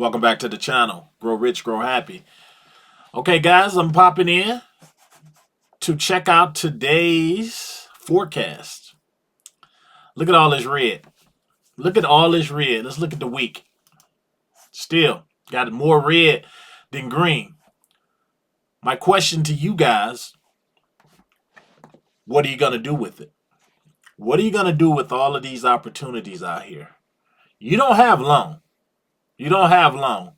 Welcome back to the channel. Grow rich, grow happy. Okay, guys, I'm popping in to check out today's forecast. Look at all this red. Look at all this red. Let's look at the week. Still got more red than green. My question to you guys, what are you going to do with it? What are you going to do with all of these opportunities out here? You don't have long. You don't have long.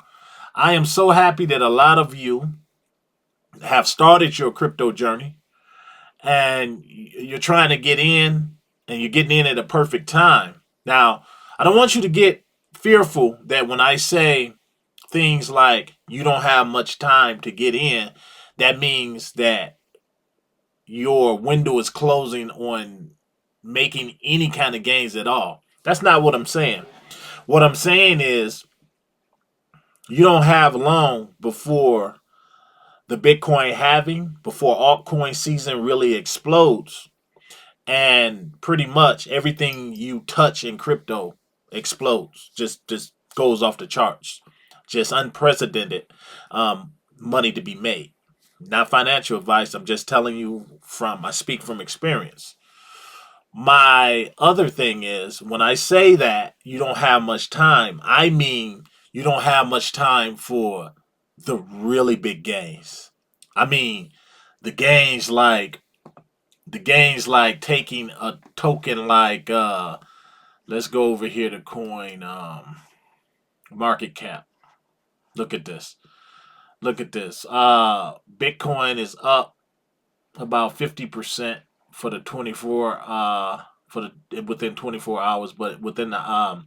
I am so happy that a lot of you have started your crypto journey and you're trying to get in and you're getting in at a perfect time. Now, I don't want you to get fearful that when I say things like you don't have much time to get in, that means that your window is closing on making any kind of gains at all. That's not what I'm saying. What I'm saying is you don't have long before the Bitcoin halving, before altcoin season really explodes. And pretty much everything you touch in crypto explodes, just goes off the charts. Just unprecedented money to be made. Not financial advice. I'm just telling you I speak from experience. My other thing is when I say that you don't have much time, I mean you don't have much time for the really big gains. I mean the gains like taking a token like let's go over here to coin market cap. Look at this. Look at this. Bitcoin is up about 50% for the 24 for the within 24 hours, but within the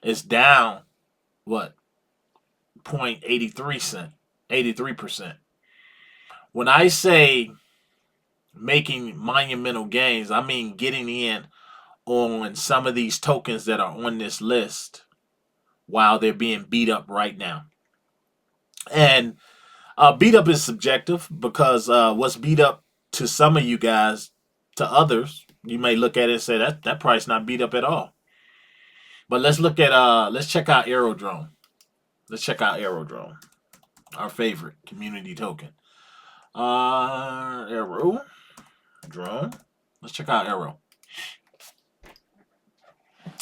it's down what 0.83 cent, 83%. When I say making monumental gains, I mean getting in on some of these tokens that are on this list while they're being beat up right now. And beat up is subjective because what's beat up to some of you guys, to others, you may look at it and say that price not beat up at all. But let's look at let's check out Aerodrome. Let's check out Aerodrome, our favorite community token. Aerodrome. Let's check out Aero.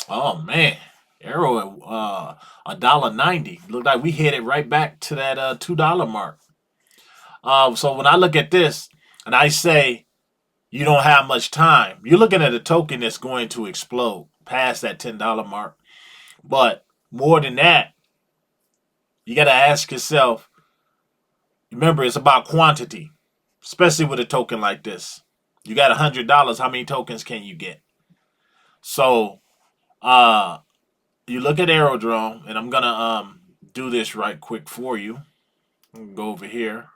Oh man, Aero at $1.90. Look like we headed right back to that $2 mark. So when I look at this and I say you don't have much time, you're looking at a token that's going to explode past that $10 mark. But more than that, you got to ask yourself. Remember, it's about quantity, especially with a token like this. You got $100. How many tokens can you get? So you look at Aerodrome, and I'm gonna do this right quick for you. Go over here,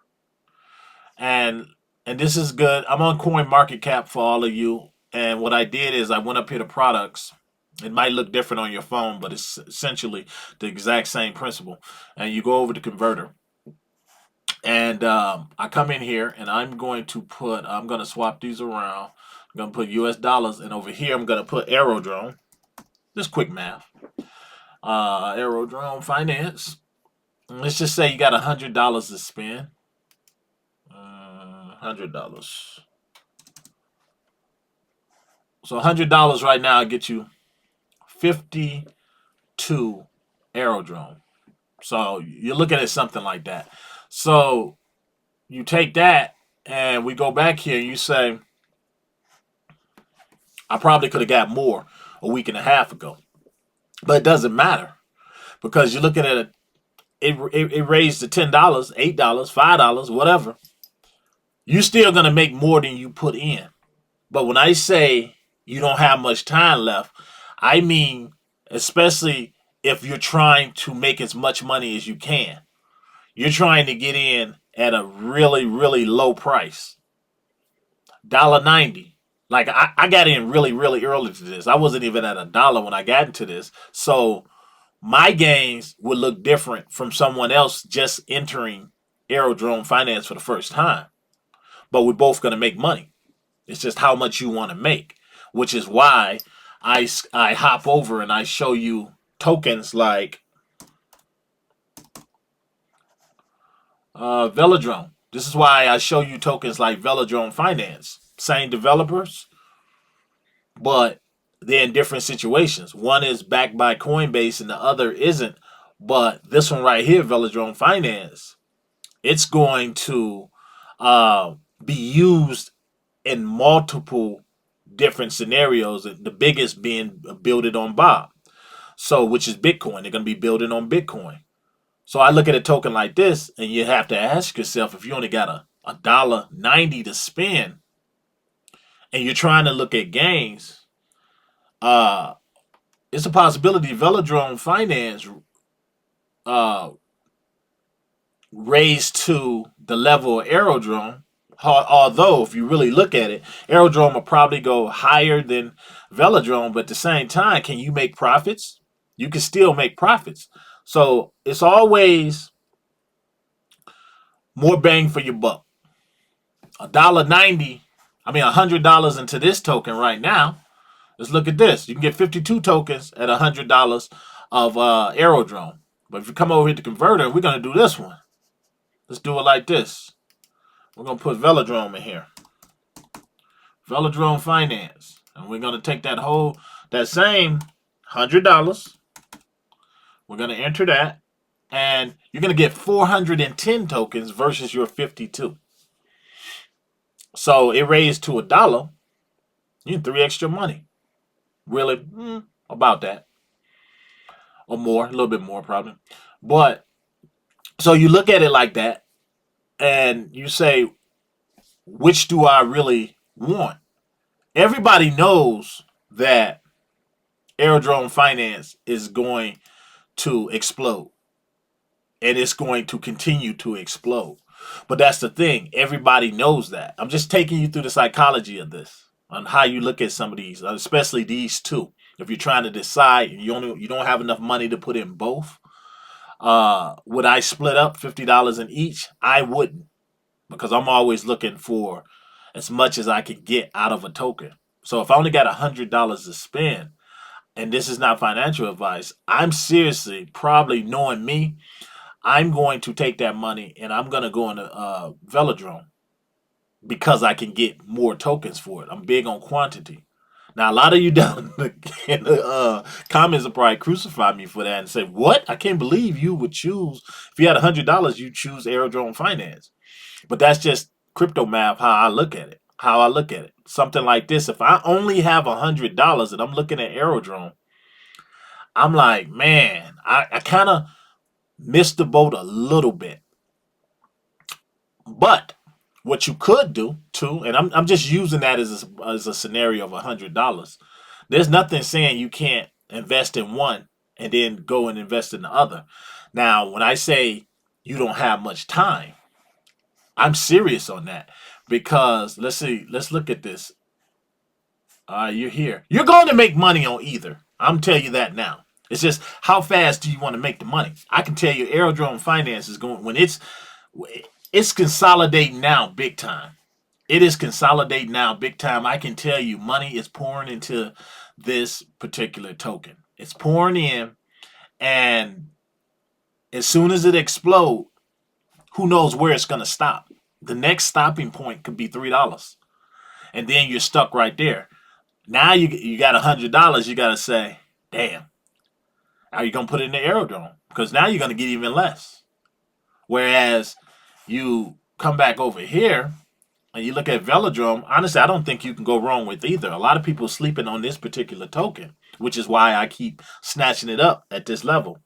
and this is good. I'm on Coin Market Cap for all of you. And what I did is I went up here to products. It might look different on your phone, but it's essentially the exact same principle. And you go over to converter. And I come in here and I'm going to swap these around. I'm going to put US dollars. And over here, I'm going to put Aerodrome. Just quick math. Aerodrome finance. Let's just say you got $100 to spend. $100. So $100 right now get you 52 Aerodrome. So you're looking at something like that. So you take that and we go back here and you say, I probably could have got more a week and a half ago. But it doesn't matter because you're looking at it raised to $10, $8, $5, whatever. You're still going to make more than you put in. But when I say you don't have much time left, I mean, especially if you're trying to make as much money as you can. You're trying to get in at a really, really low price. $1.90. Like I got in really, really early to this. I wasn't even at $1 when I got into this. So my gains would look different from someone else just entering Aerodrome finance for the first time. But we're both going to make money. It's just how much you want to make, which is why I hop over and I show you tokens like Velodrome. This is why I show you tokens like Velodrome Finance. Same developers, but they're in different situations. One is backed by Coinbase and the other isn't. But this one right here, Velodrome Finance, it's going to be used in multiple different scenarios. The biggest being build it on Bob. So, which is Bitcoin. They're going to be building on Bitcoin. So I look at a token like this, and you have to ask yourself, if you only got a $1.90 to spend, and you're trying to look at gains, uh, it's a possibility Velodrome Finance uh, raised to the level of Aerodrome. Although, if you really look at it, Aerodrome will probably go higher than Velodrome, but at the same time, can you make profits? You can still make profits. So it's always more bang for your buck. $1.90, $100 into this token right now. Let's look at this. You can get 52 tokens at $100 of Aerodrome. But if you come over here to converter, we're going to do this one. Let's do it like this. We're going to put Velodrome in here. Velodrome Finance. And we're going to take that same $100. We're going to enter that. And you're going to get 410 tokens versus your 52. So it raised to $1. You need 3 extra money. Really? About that. Or more. A little bit more probably. But, so you look at it like that. And you say, which do I really want? Everybody knows that Aerodrome Finance is going to explode. And it's going to continue to explode. But that's the thing. Everybody knows that. I'm just taking you through the psychology of this, on how you look at some of these, especially these two. If you're trying to decide, you don't have enough money to put in both. Would I split up $50 in each? I wouldn't, because I'm always looking for as much as I can get out of a token. So if I only got $100 to spend, and this is not financial advice, I'm seriously, probably knowing me, I'm going to take that money and I'm going to go into Velodrome, because I can get more tokens for it. I'm big on quantity. Now, a lot of you down in the comments will probably crucify me for that and say, what? I can't believe you would choose, if you had $100, you choose Aerodrome Finance. But that's just crypto math, how I look at it. Something like this, if I only have $100 and I'm looking at Aerodrome, I'm like, man, I kind of missed the boat a little bit. But what you could do too, and I'm just using that as a scenario of $100. There's nothing saying you can't invest in one and then go and invest in the other. Now, when I say you don't have much time, I'm serious on that, because let's look at this. You're here. You're going to make money on either. I'm telling you that now. It's just, how fast do you want to make the money? I can tell you, Aerodrome Finance is going, when it's consolidating now big time. It is consolidating now big time. I can tell you, money is pouring into this particular token. It's pouring in, and as soon as it explodes, who knows where it's going to stop? The next stopping point could be $3, and then you're stuck right there. Now you got $100. You got to say, damn, are you going to put it in the Aerodrome? Because now you're going to get even less. Whereas you come back over here and you look at Velodrome, honestly, I don't think you can go wrong with either. A lot of people are sleeping on this particular token, which is why I keep snatching it up at this level.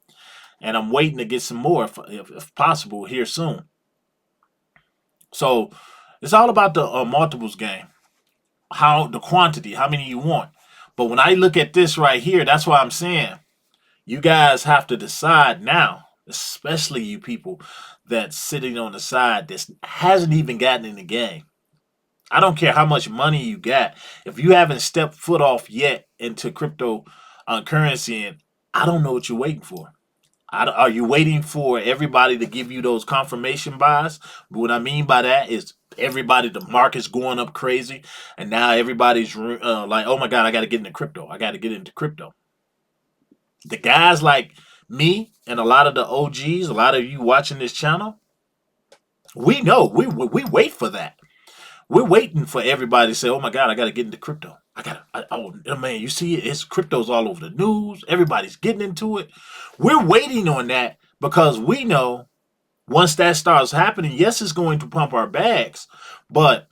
And I'm waiting to get some more, if possible, here soon. So it's all about the multiples game. The quantity, how many you want. But when I look at this right here, that's why I'm saying you guys have to decide now, especially you people that's sitting on the side that hasn't even gotten in the game. I don't care how much money you got. If you haven't stepped foot off yet into crypto currency, and I don't know what you're waiting for. Are you waiting for everybody to give you those confirmation buys? What I mean by that is the market's going up crazy, and now everybody's like, oh my God, I got to get into crypto. I got to get into crypto. The guys like me and a lot of the OGs, a lot of you watching this channel, We know. We wait for that. We're waiting for everybody to say, "Oh my God, I got to get into crypto. Oh man, you see it? It's crypto's all over the news. Everybody's getting into it." We're waiting on that because we know once that starts happening, yes, it's going to pump our bags, but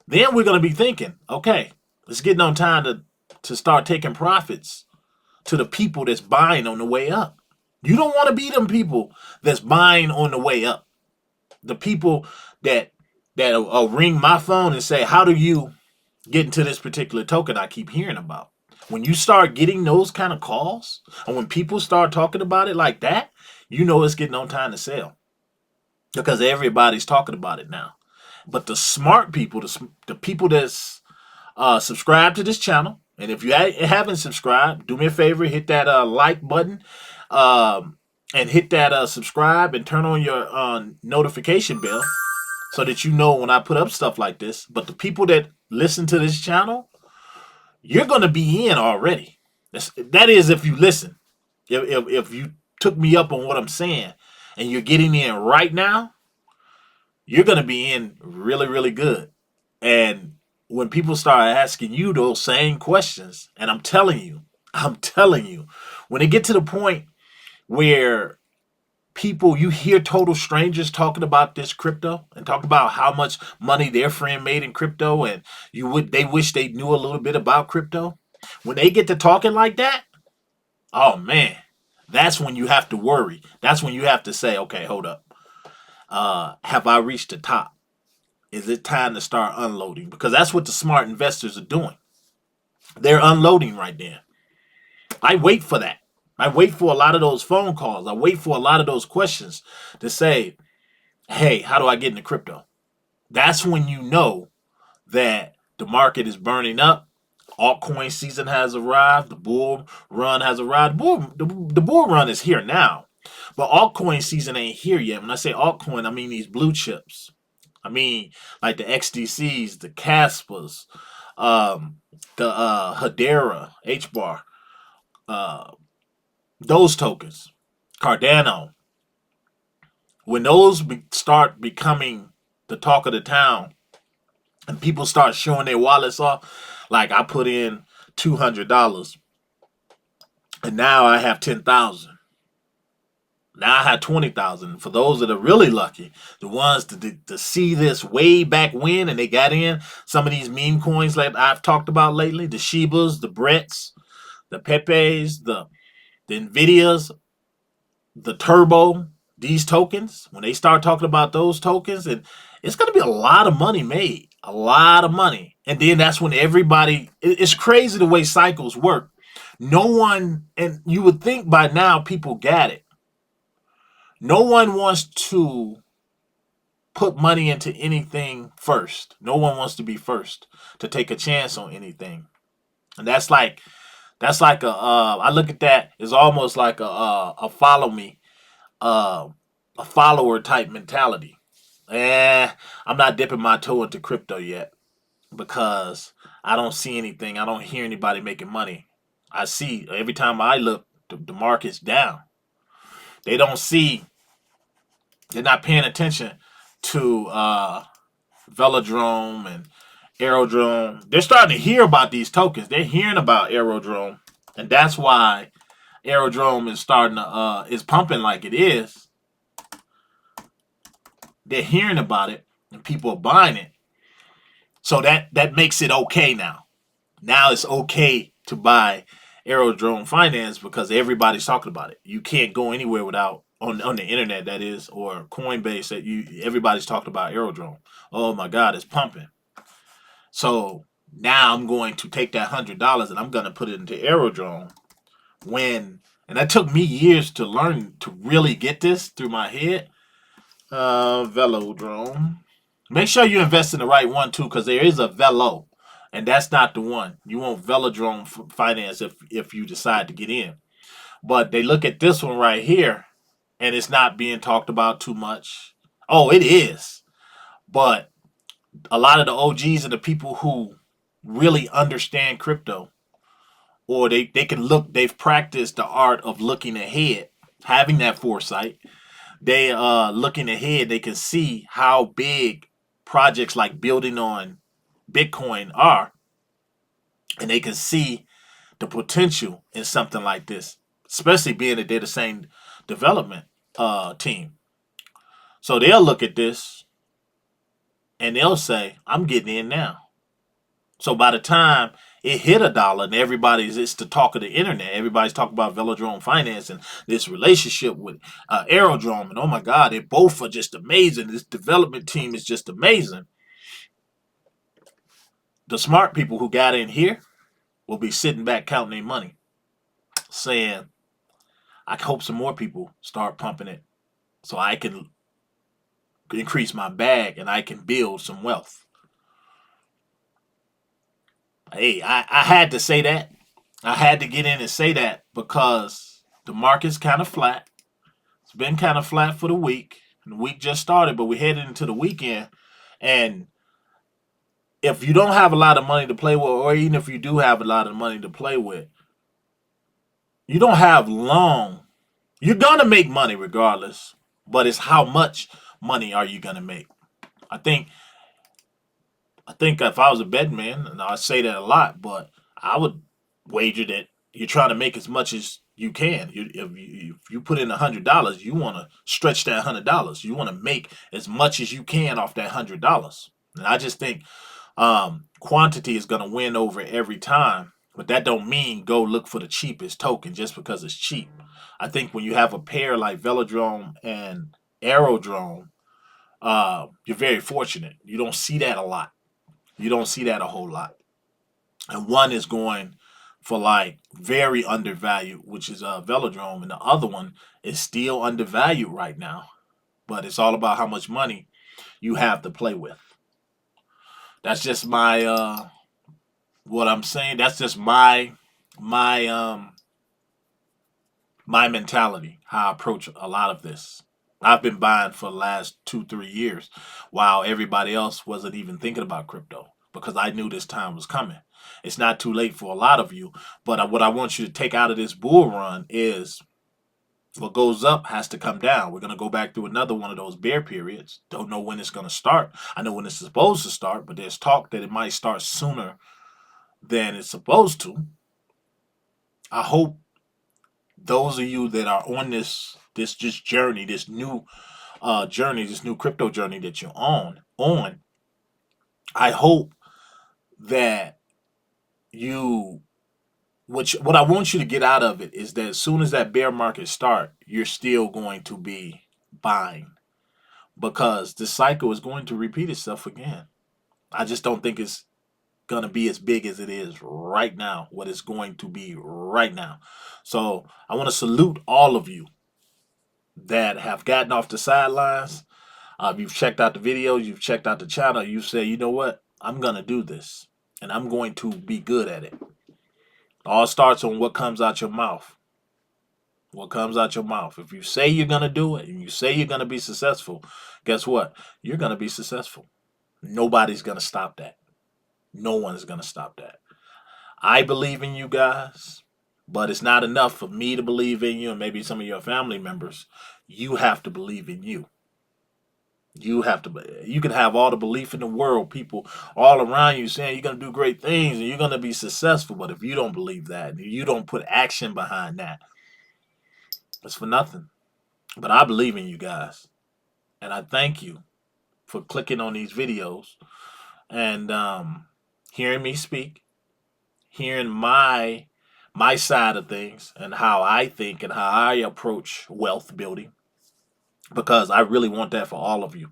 then we're going to be thinking, okay, it's getting on time to start taking profits to the people that's buying on the way up. You don't want to be them people that's buying on the way up. The people that ring my phone and say, "How do you get into this particular token I keep hearing about?" When you start getting those kind of calls, and when people start talking about it like that, you know it's getting on time to sell because everybody's talking about it now. But the smart people, the people that's subscribe to this channel, and if you haven't subscribed, do me a favor, hit that like button, and hit that subscribe and turn on your notification bell so that you know when I put up stuff like this. But the people that listen to this channel, you're going to be in already. That is if you listen. If you took me up on what I'm saying and you're getting in right now, you're going to be in really, really good. And when people start asking you those same questions, and I'm telling you, when they get to the point where people, you hear total strangers talking about this crypto and talk about how much money their friend made in crypto, and they wish they knew a little bit about crypto. When they get to talking like that, oh man, that's when you have to worry. That's when you have to say, okay, hold up. Have I reached the top? Is it time to start unloading? Because that's what the smart investors are doing. They're unloading right there. I wait for that. I wait for a lot of those phone calls. I wait for a lot of those questions to say, "Hey, how do I get into crypto?" That's when you know that the market is burning up. Altcoin season has arrived. The bull run has arrived. The bull run is here now. But altcoin season ain't here yet. When I say altcoin, I mean these blue chips. I mean like the XDCs, the Caspers, um, the Hedera, HBAR, uh, those tokens, Cardano. When those start becoming the talk of the town, and people start showing their wallets off, like I put in $200, and now I have 10,000. Now I have 20,000. For those that are really lucky, the ones to see this way back when, and they got in some of these meme coins like I've talked about lately, the Shibas, the Bretts, the Pepes, the Nvidias, the Turbo, these tokens, when they start talking about those tokens, and it's going to be a lot of money made, a lot of money. And then that's when everybody, it's crazy the way cycles work. No one, and you would think by now people got it. No one wants to put money into anything first. No one wants to be first to take a chance on anything. And that's like I look at that as almost like a follow me, uh, a follower type mentality. I'm not dipping my toe into crypto yet because I don't see anything. I don't hear anybody making money. I see every time I look, the market's down. They don't see. They're not paying attention to Velodrome and Aerodrome. They're starting to hear about these tokens. They're hearing about Aerodrome, and that's why Aerodrome is starting to is pumping like it is. They're hearing about it, and people are buying it. So that makes it okay now. Now it's okay to buy Aerodrome Finance because everybody's talking about it. You can't go anywhere without on the internet, that is, or Coinbase, that everybody's talking about Aerodrome. Oh my God, it's pumping. So now I'm going to take that $100 and I'm going to put it into Aerodrome. And that took me years to learn to really get this through my head. Velodrome. Make sure you invest in the right one too, because there is a Velo, and that's not the one. You want Velodrome Finance if you decide to get in. But they look at this one right here, and it's not being talked about too much. Oh, it is, but a lot of the OGs and the people who really understand crypto, or they can look, they've practiced the art of looking ahead, having that foresight. they looking ahead, they can see how big projects like building on Bitcoin are, and they can see the potential in something like this, especially being that they're the same development team. So they'll look at this and they'll say, "I'm getting in now." So by the time it hit $1, and it's the talk of the internet. Everybody's talking about Velodrome finance and this relationship with Aerodrome, and oh my God, they both are just amazing. This development team is just amazing. The smart people who got in here will be sitting back counting their money, saying, "I hope some more people start pumping it, so I can increase my bag and I can build some wealth." Hey, I had to say that. I had to get in and say that because the market's kind of flat. It's been kind of flat for the week. And the week just started, but we're headed into the weekend. And if you don't have a lot of money to play with, or even if you do have a lot of money to play with, you don't have long. You're going to make money regardless, but it's how much money are you going to make? I think I think if I was a betting man, and I say that a lot, but I would wager that you're trying to make as much as you can. If you put in $100, you want to stretch that $100. You want to make as much as you can off that $100. And I just think quantity is going to win over every time. But that don't mean go look for the cheapest token just because it's cheap. I think when you have a pair like Velodrome and Aerodrome, you're very fortunate. You don't see that a lot. You don't see that a whole lot. And one is going for like very undervalued, which is a Velodrome, and the other one is still undervalued right now. But it's all about how much money you have to play with. That's just my what I'm saying. That's just my my mentality, how I approach a lot of this. I've been buying for the last 2, 3 years while everybody else wasn't even thinking about crypto because I knew this time was coming. It's not too late for a lot of you, but what I want you to take out of this bull run is what goes up has to come down. We're going to go back through another one of those bear periods. Don't know when it's going to start. I know when it's supposed to start, but there's talk that it might start sooner than it's supposed to. I hope those of you that are on this just journey, this new journey, this new crypto journey that you're on, I hope that you what I want you to get out of it is that as soon as that bear market start, you're still going to be buying because the cycle is going to repeat itself again. I just don't think it's going to be as big as it is right now, what it's going to be right now. So I want to salute all of you that have gotten off the sidelines. You've checked out the videos, you've checked out the channel, you say, you know what, I'm going to do this and I'm going to be good at it. All starts on what comes out your mouth. What comes out your mouth. If you say you're going to do it and you say you're going to be successful, guess what? You're going to be successful. Nobody's going to stop that. No one is going to stop that. I believe in you guys, but it's not enough for me to believe in you and maybe some of your family members. You have to believe in you. You have to. You can have all the belief in the world, people all around you saying you're gonna do great things and you're gonna be successful. But if you don't believe that, and you don't put action behind that, it's for nothing. But I believe in you guys, and I thank you for clicking on these videos and hearing me speak, hearing my side of things and how I think and how I approach wealth building. Because I really want that for all of you.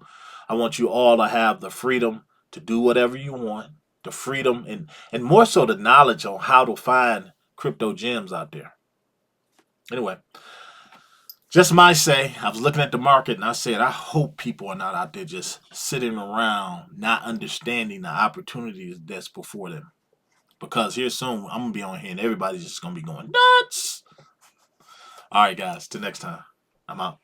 I want you all to have the freedom to do whatever you want, the freedom and more so the knowledge on how to find crypto gems out there. Anyway, just my say, I was looking at the market and I said, I hope people are not out there just sitting around not understanding the opportunities that's before them. Because here soon, I'm going to be on here and everybody's just going to be going nuts. All right, guys, till next time. I'm out.